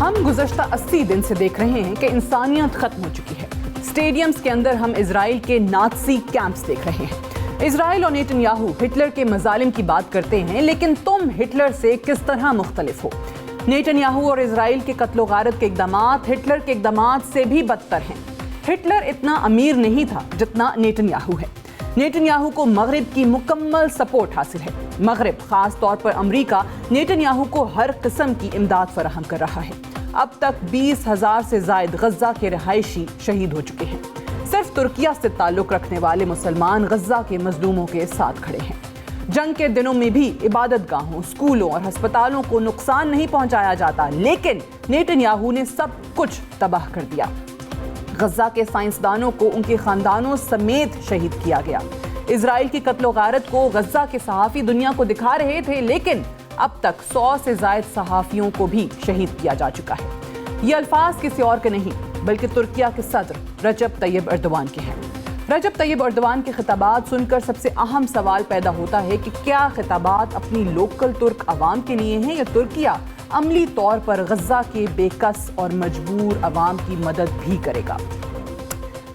ہم گزشتہ 80 دن سے دیکھ رہے ہیں کہ انسانیت ختم ہو چکی ہے۔ اسٹیڈیمز کے اندر ہم اسرائیل کے نازی کیمپس دیکھ رہے ہیں۔ اسرائیل اور نیتن یاہو ہٹلر کے مظالم کی بات کرتے ہیں، لیکن تم ہٹلر سے کس طرح مختلف ہو؟ نیتن یاہو اور اسرائیل کے قتل و غارت کے اقدامات ہٹلر کے اقدامات سے بھی بدتر ہیں۔ ہٹلر اتنا امیر نہیں تھا جتنا نیتن یاہو ہے۔ نیتن یاہو کو مغرب کی مکمل سپورٹ حاصل ہے۔ مغرب، خاص طور پر امریکہ، نیتن یاہو کو ہر قسم کی امداد فراہم کر رہا ہے۔ اب تک 20,000 سے زائد غزہ کے رہائشی شہید ہو چکے ہیں۔ صرف ترکیہ سے تعلق رکھنے والے مسلمان غزہ کے مظلوموں کے ساتھ کھڑے ہیں۔ جنگ کے دنوں میں بھی عبادت گاہوں، اسکولوں اور ہسپتالوں کو نقصان نہیں پہنچایا جاتا، لیکن نیتن یاہو نے سب کچھ تباہ کر دیا۔ غزہ کے سائنسدانوں کو ان کے خاندانوں سمیت شہید کیا گیا۔ اسرائیل کی قتل و غارت کو غزہ کے صحافی دنیا کو دکھا رہے تھے، لیکن اب تک 100 سے زائد صحافیوں کو بھی شہید کیا جا چکا ہے۔ یہ الفاظ کسی اور کے نہیں بلکہ ترکیہ کے صدر رجب طیب ایردوان کے ہیں۔ رجب طیب ایردوان کے خطابات سن کر سب سے اہم سوال پیدا ہوتا ہے کہ کیا خطابات اپنی لوکل ترک عوام کے لیے ہیں یا ترکیہ عملی طور پر غزہ کے بے کس اور مجبور عوام کی مدد بھی کرے گا؟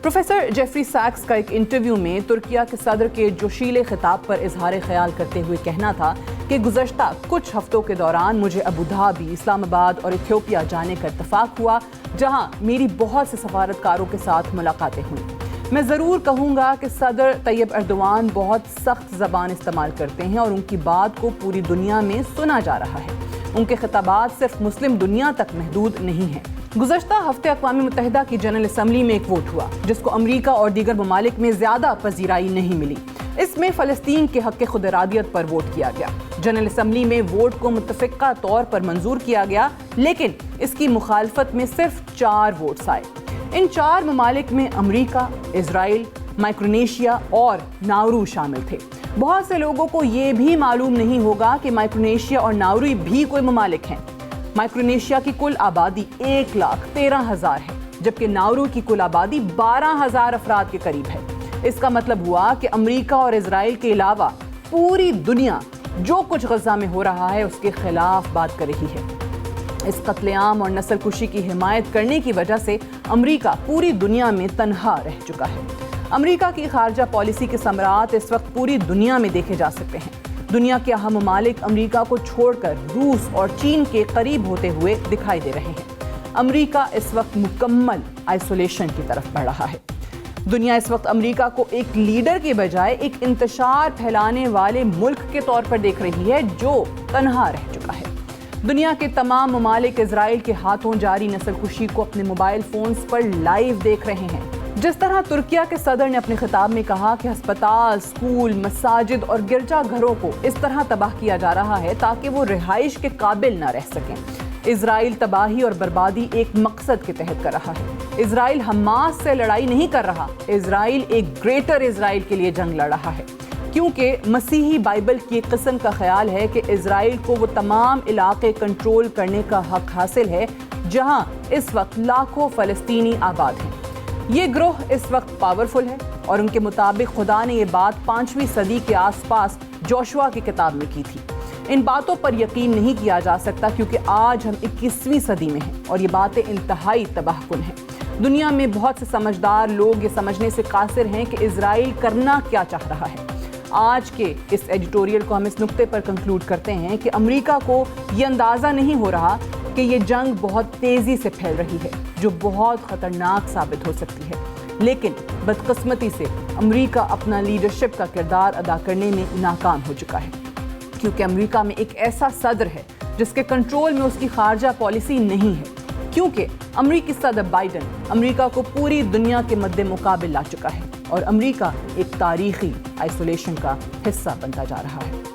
پروفیسر جیفری سیکس کا ایک انٹرویو میں ترکیہ کے صدر کے جوشیلے خطاب پر اظہار خیال کرتے ہوئے کہنا تھا کہ گزشتہ کچھ ہفتوں کے دوران مجھے ابوظہبی، اسلام آباد اور ایتھوپیہ جانے کا اتفاق ہوا، جہاں میری بہت سے سفارتکاروں کے ساتھ ملاقاتیں ہوئیں۔ میں ضرور کہوں گا کہ صدر طیب ایردوان بہت سخت زبان استعمال کرتے ہیں اور ان کی بات کو پوری دنیا میں سنا جا رہا ہے۔ ان کے خطابات صرف مسلم دنیا تک محدود نہیں ہیں۔ گزشتہ ہفتے اقوام متحدہ کی جنرل اسمبلی میں ایک ووٹ ہوا جس کو امریکہ اور دیگر ممالک میں زیادہ پذیرائی نہیں ملی۔ اس میں فلسطین کے حق خود ارادیت پر ووٹ کیا گیا۔ جنرل اسمبلی میں ووٹ کو متفقہ طور پر منظور کیا گیا، لیکن اس کی مخالفت میں صرف 4 ووٹس آئے۔ ان 4 ممالک میں امریکہ، اسرائیل، مائکرونیشیا اور ناورو شامل تھے۔ بہت سے لوگوں کو یہ بھی معلوم نہیں ہوگا کہ مائکرونیشیا اور ناورو بھی کوئی ممالک ہیں۔ مائکرونیشیا کی کل آبادی 1,13,000 ہے، جبکہ ناورو کی کل آبادی 12,000 افراد کے قریب ہے۔ اس کا مطلب ہوا کہ امریکہ اور اسرائیل کے علاوہ پوری دنیا جو کچھ غزہ میں ہو رہا ہے اس کے خلاف بات کر رہی ہے۔ اس قتل عام اور نسل کشی کی حمایت کرنے کی وجہ سے امریکہ پوری دنیا میں تنہا رہ چکا ہے۔ امریکہ کی خارجہ پالیسی کے ثمرات اس وقت پوری دنیا میں دیکھے جا سکتے ہیں۔ دنیا کے اہم ممالک امریکہ کو چھوڑ کر روس اور چین کے قریب ہوتے ہوئے دکھائی دے رہے ہیں۔ امریکہ اس وقت مکمل آئسولیشن کی طرف بڑھ رہا ہے۔ دنیا اس وقت امریکہ کو ایک لیڈر کے بجائے ایک انتشار پھیلانے والے ملک کے طور پر دیکھ رہی ہے جو تنہا رہ چکا ہے۔ دنیا کے تمام ممالک اسرائیل کے ہاتھوں جاری نسل کشی کو اپنے موبائل فونز پر لائیو دیکھ رہے ہیں۔ جس طرح ترکیہ کے صدر نے اپنے خطاب میں کہا کہ ہسپتال، اسکول، مساجد اور گرجا گھروں کو اس طرح تباہ کیا جا رہا ہے تاکہ وہ رہائش کے قابل نہ رہ سکیں۔ اسرائیل تباہی اور بربادی ایک مقصد کے تحت کر رہا ہے۔ اسرائیل حماس سے لڑائی نہیں کر رہا، اسرائیل ایک گریٹر اسرائیل کے لیے جنگ لڑ رہا ہے، کیونکہ مسیحی بائبل کی ایک قسم کا خیال ہے کہ اسرائیل کو وہ تمام علاقے کنٹرول کرنے کا حق حاصل ہے جہاں اس وقت لاکھوں فلسطینی آباد ہیں۔ یہ گروہ اس وقت پاورفل ہے اور ان کے مطابق خدا نے یہ بات 5ویں صدی کے آس پاس جوشوا کی کتاب میں کی تھی۔ ان باتوں پر یقین نہیں کیا جا سکتا کیونکہ آج ہم 21ویں صدی میں ہیں اور یہ باتیں انتہائی تباہ کن ہیں۔ دنیا میں بہت سے سمجھدار لوگ یہ سمجھنے سے قاصر ہیں کہ اسرائیل کرنا کیا چاہ رہا ہے۔ آج کے اس ایڈیٹوریل کو ہم اس نقطے پر کنکلوڈ کرتے ہیں کہ امریکہ کو یہ اندازہ نہیں ہو رہا کہ یہ جنگ بہت تیزی سے پھیل رہی ہے جو بہت خطرناک ثابت ہو سکتی ہے، لیکن بدقسمتی سے امریکہ اپنا لیڈرشپ کا کردار ادا کرنے میں ناکام ہو چکا ہے، کیونکہ امریکہ میں ایک ایسا صدر ہے جس کے کنٹرول میں اس کی خارجہ پالیسی نہیں ہے، کیونکہ امریکی صدر بائیڈن امریکہ کو پوری دنیا کے مد مقابل لا چکا ہے اور امریکہ ایک تاریخی آئسولیشن کا حصہ بنتا جا رہا ہے۔